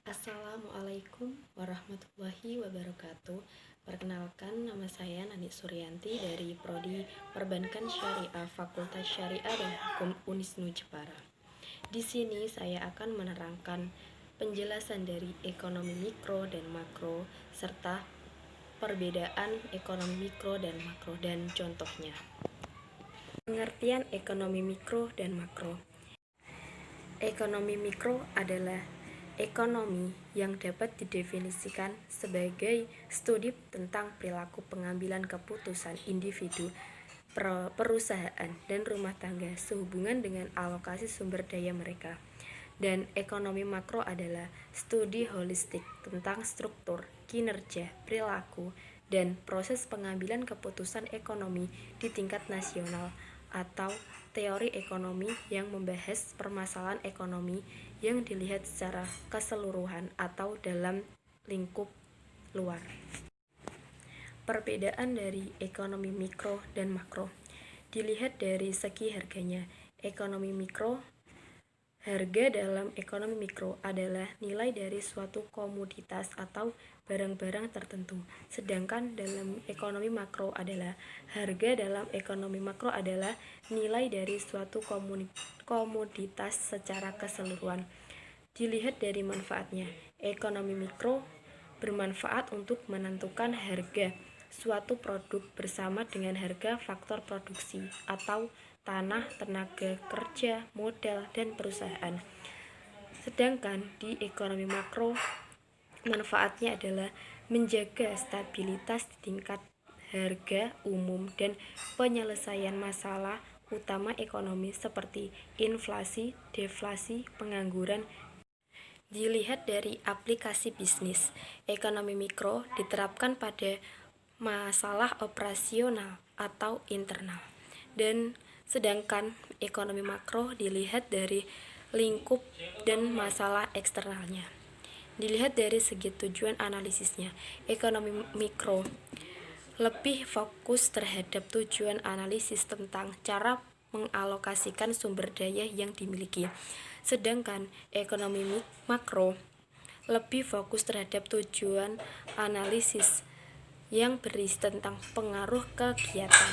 Assalamualaikum warahmatullahi wabarakatuh. Perkenalkan, nama saya Nani Suryanti dari Prodi Perbankan Syariah Fakultas Syariah dan Hukum Unisnu Jepara. Di sini saya akan menerangkan penjelasan dari ekonomi mikro dan makro serta perbedaan ekonomi mikro dan makro dan contohnya. Pengertian ekonomi mikro dan makro. Ekonomi mikro adalah ekonomi yang dapat didefinisikan sebagai studi tentang perilaku pengambilan keputusan individu, perusahaan, dan rumah tangga sehubungan dengan alokasi sumber daya mereka. Dan ekonomi makro adalah studi holistik tentang struktur, kinerja, perilaku, dan proses pengambilan keputusan ekonomi di tingkat nasional atau teori ekonomi yang membahas permasalahan ekonomi yang dilihat secara keseluruhan atau dalam lingkup luar. Perbedaan dari ekonomi mikro dan makro dilihat dari segi harganya. Ekonomi mikro, harga dalam ekonomi mikro adalah nilai dari suatu komoditas atau barang-barang tertentu. Sedangkan dalam ekonomi makro adalah harga dalam ekonomi makro adalah nilai dari suatu komoditas secara keseluruhan. Dilihat dari manfaatnya, ekonomi mikro bermanfaat untuk menentukan harga suatu produk bersama dengan harga faktor produksi atau tanah, tenaga kerja, modal, dan perusahaan. Sedangkan di ekonomi makro, manfaatnya adalah menjaga stabilitas di tingkat harga umum dan penyelesaian masalah utama ekonomi seperti inflasi, deflasi, pengangguran. Dilihat dari aplikasi bisnis, ekonomi mikro diterapkan pada masalah operasional atau internal. Dan sedangkan ekonomi makro dilihat dari lingkup dan masalah eksternalnya. Dilihat dari segi tujuan analisisnya, ekonomi mikro lebih fokus terhadap tujuan analisis tentang cara mengalokasikan sumber daya yang dimiliki. Sedangkan ekonomi makro lebih fokus terhadap tujuan analisis yang berisi tentang pengaruh kegiatan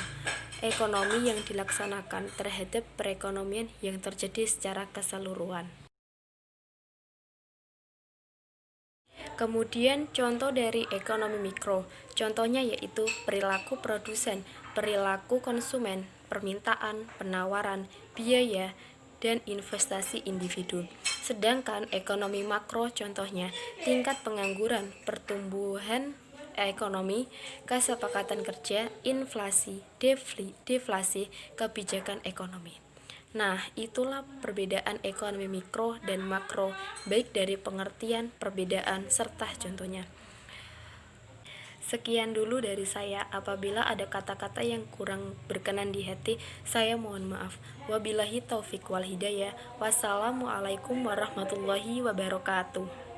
ekonomi yang dilaksanakan terhadap perekonomian yang terjadi secara keseluruhan. Kemudian contoh dari ekonomi mikro, contohnya yaitu perilaku produsen, perilaku konsumen, permintaan, penawaran, biaya, dan investasi individu. Sedangkan ekonomi makro contohnya tingkat pengangguran, pertumbuhan ekonomi, kesepakatan kerja, inflasi, deflasi, kebijakan ekonomi. Nah, itulah perbedaan ekonomi mikro dan makro, baik dari pengertian, perbedaan, serta contohnya. Sekian dulu dari saya. Apabila ada kata-kata yang kurang berkenan di hati, saya mohon maaf. Wabillahi taufik wal hidayah. Wassalamualaikum warahmatullahi wabarakatuh.